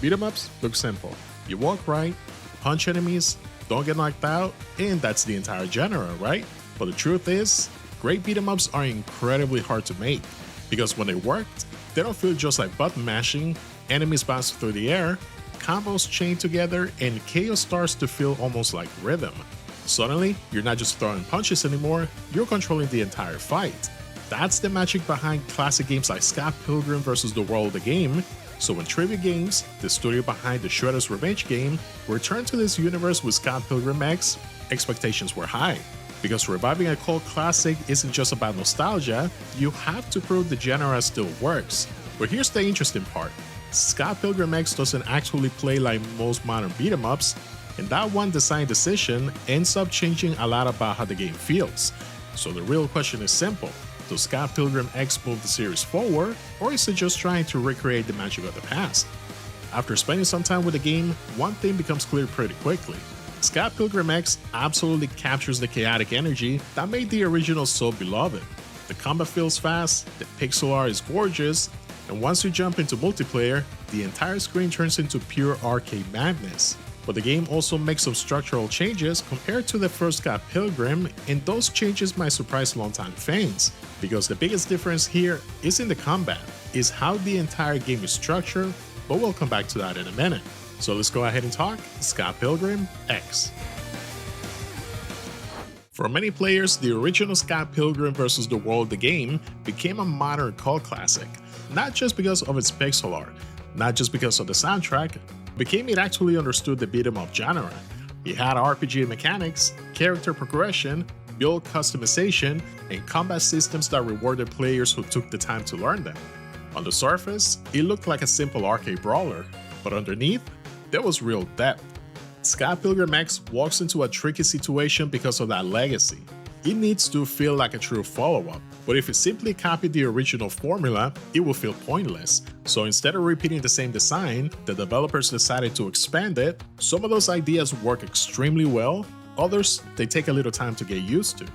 Beat-em-ups look simple. You walk right, punch enemies, don't get knocked out, and that's the entire genre, right? But the truth is, great beat-em-ups are incredibly hard to make, because when they work, they don't feel just like button mashing, enemies bounce through the air, combos chain together, and chaos starts to feel almost like rhythm. Suddenly, you're not just throwing punches anymore, you're controlling the entire fight. That's the magic behind classic games like Scott Pilgrim vs. the World of the Game. So when Trivia Games, the studio behind the Shredder's Revenge game, returned to this universe with Scott Pilgrim EX, expectations were high. Because reviving a cult classic isn't just about nostalgia, you have to prove the genre still works. But here's the interesting part. Scott Pilgrim EX doesn't actually play like most modern beat-em-ups, and that one design decision ends up changing a lot about how the game feels. So the real question is simple. Does Scott Pilgrim EX move the series forward, or is it just trying to recreate the magic of the past? After spending some time with the game, one thing becomes clear pretty quickly. Scott Pilgrim EX absolutely captures the chaotic energy that made the original so beloved. The combat feels fast, the pixel art is gorgeous, and once you jump into multiplayer, the entire screen turns into pure arcade madness. But the game also makes some structural changes compared to the first Scott Pilgrim, and those changes might surprise longtime fans, because the biggest difference here isn't the combat, it's how the entire game is structured, but we'll come back to that in a minute. So let's go ahead and talk Scott Pilgrim EX. For many players, the original Scott Pilgrim vs. the World of the Game became a modern cult classic, not just because of its pixel art, not just because of the soundtrack, became it actually understood the beat-em-up genre. It had RPG mechanics, character progression, build customization, and combat systems that rewarded players who took the time to learn them. On the surface, it looked like a simple arcade brawler, but underneath, there was real depth. Scott Pilgrim EX walks into a tricky situation because of that legacy. It needs to feel like a true follow-up, but if it simply copied the original formula, it will feel pointless. So instead of repeating the same design, the developers decided to expand it. Some of those ideas work extremely well, others they take a little time to get used to.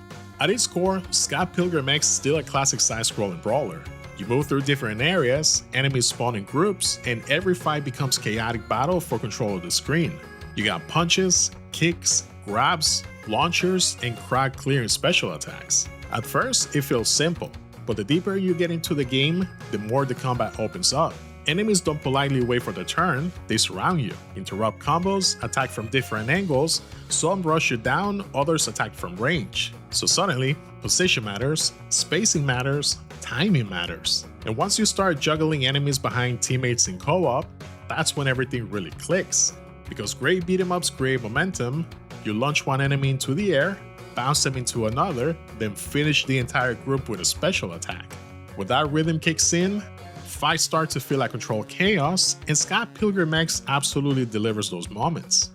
At its core, Scott Pilgrim EX is still a classic side-scrolling brawler. You move through different areas, enemies spawn in groups, and every fight becomes chaotic battle for control of the screen. You got punches, kicks, grabs, launchers, and crowd clearing special attacks. At first, it feels simple, but the deeper you get into the game, the more the combat opens up. Enemies don't politely wait for their turn, they surround you, interrupt combos, attack from different angles, some rush you down, others attack from range. So suddenly, position matters, spacing matters, timing matters. And once you start juggling enemies behind teammates in co-op, that's when everything really clicks. Because great beat-em-ups create momentum, you launch one enemy into the air, bounce them into another, then finish the entire group with a special attack. When that rhythm kicks in, fights start to feel like controlled chaos, and Scott Pilgrim EX absolutely delivers those moments.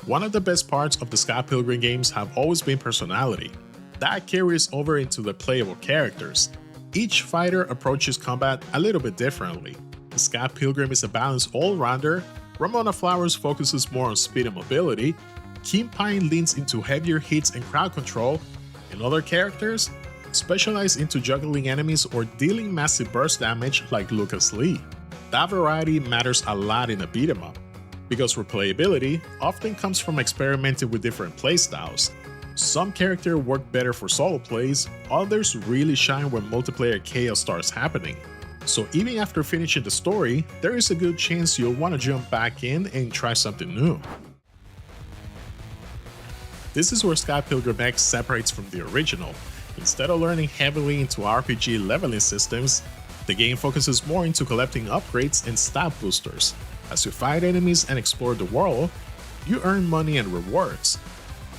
One of the best parts of the Scott Pilgrim games have always been personality. That carries over into the playable characters. Each fighter approaches combat a little bit differently. Scott Pilgrim is a balanced all-rounder, Ramona Flowers focuses more on speed and mobility, Keen Pine leans into heavier hits and crowd control, and other characters specialize into juggling enemies or dealing massive burst damage like Lucas Lee. That variety matters a lot in a beat-em-up, because replayability often comes from experimenting with different playstyles. Some characters work better for solo plays, others really shine when multiplayer chaos starts happening. So even after finishing the story, there is a good chance you'll want to jump back in and try something new. This is where Scott Pilgrim EX separates from the original. Instead of learning heavily into RPG leveling systems, the game focuses more into collecting upgrades and stat boosters. As you fight enemies and explore the world, you earn money and rewards.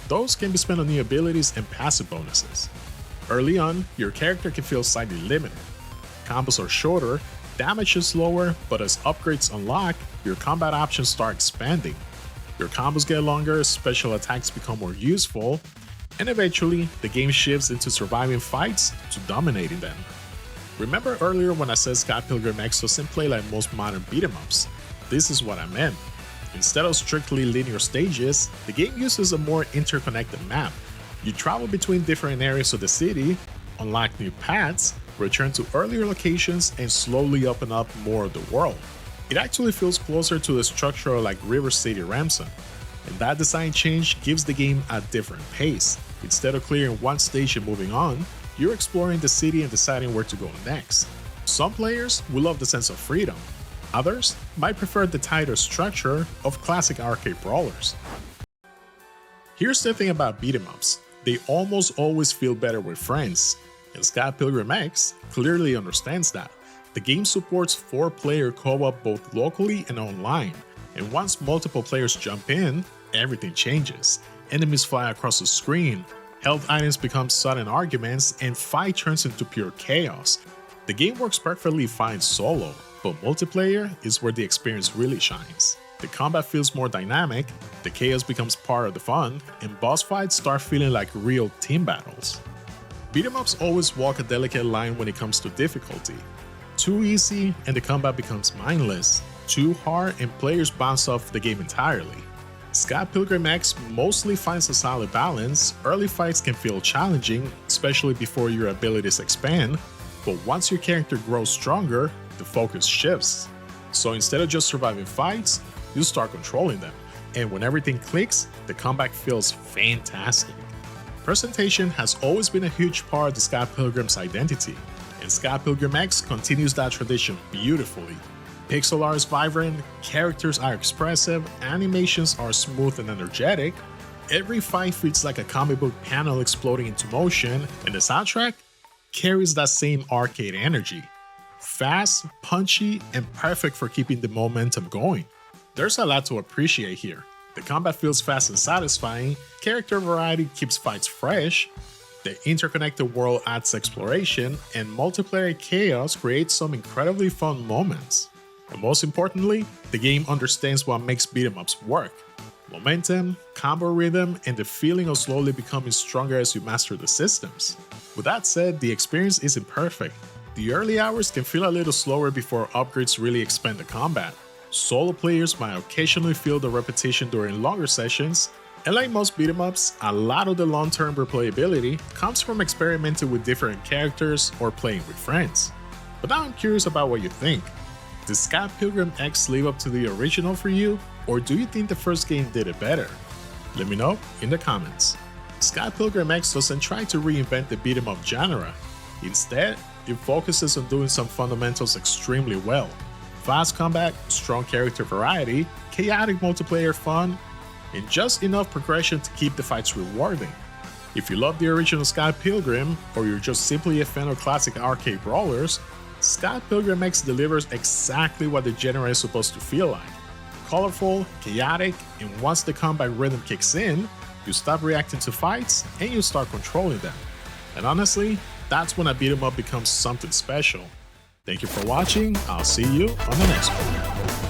Those can be spent on new abilities and passive bonuses. Early on, your character can feel slightly limited. Combos are shorter, damage is lower, but as upgrades unlock, your combat options start expanding. Your combos get longer, special attacks become more useful, and eventually, the game shifts into surviving fights to dominating them. Remember earlier when I said Scott Pilgrim EX doesn't play like most modern beat-em-ups? This is what I meant. Instead of strictly linear stages, the game uses a more interconnected map. You travel between different areas of the city, unlock new paths, return to earlier locations, and slowly open up more of the world. It actually feels closer to the structure like River City Ransom, and that design change gives the game a different pace. Instead of clearing one stage and moving on, you're exploring the city and deciding where to go next. Some players will love the sense of freedom, others might prefer the tighter structure of classic arcade brawlers. Here's the thing about beat-em-ups, they almost always feel better with friends, and Scott Pilgrim EX clearly understands that. The game supports 4-player co-op both locally and online, and once multiple players jump in, everything changes. Enemies fly across the screen, health items become sudden arguments, and fight turns into pure chaos. The game works perfectly fine solo, but multiplayer is where the experience really shines. The combat feels more dynamic, the chaos becomes part of the fun, and boss fights start feeling like real team battles. Beat-em-ups always walk a delicate line when it comes to difficulty. Too easy and the combat becomes mindless, too hard and players bounce off the game entirely. Scott Pilgrim EX mostly finds a solid balance. Early fights can feel challenging, especially before your abilities expand, but once your character grows stronger, the focus shifts. So instead of just surviving fights, you start controlling them, and when everything clicks, the combat feels fantastic. Presentation has always been a huge part of the Scott Pilgrim's identity, and Scott Pilgrim EX continues that tradition beautifully. Pixel art is vibrant, characters are expressive, animations are smooth and energetic, every fight feels like a comic book panel exploding into motion, and the soundtrack carries that same arcade energy. Fast, punchy, and perfect for keeping the momentum going. There's a lot to appreciate here. The combat feels fast and satisfying, character variety keeps fights fresh, the interconnected world adds exploration, and multiplayer chaos creates some incredibly fun moments. And most importantly, the game understands what makes beat-em-ups work. Momentum, combo rhythm, and the feeling of slowly becoming stronger as you master the systems. With that said, the experience isn't perfect. The early hours can feel a little slower before upgrades really expand the combat. Solo players might occasionally feel the repetition during longer sessions, and like most beat-em-ups, a lot of the long-term replayability comes from experimenting with different characters or playing with friends. But now I'm curious about what you think. Does Scott Pilgrim EX live up to the original for you, or do you think the first game did it better? Let me know in the comments. Scott Pilgrim EX doesn't try to reinvent the beat-em-up genre. Instead, it focuses on doing some fundamentals extremely well. Fast combat, strong character variety, chaotic multiplayer fun, and just enough progression to keep the fights rewarding. If you love the original Scott Pilgrim, or you're just simply a fan of classic arcade brawlers, Scott Pilgrim EX delivers exactly what the genre is supposed to feel like. Colorful, chaotic, and once the combat rhythm kicks in, you stop reacting to fights and you start controlling them. And honestly, that's when a beat 'em up becomes something special. Thank you for watching, I'll see you on the next one.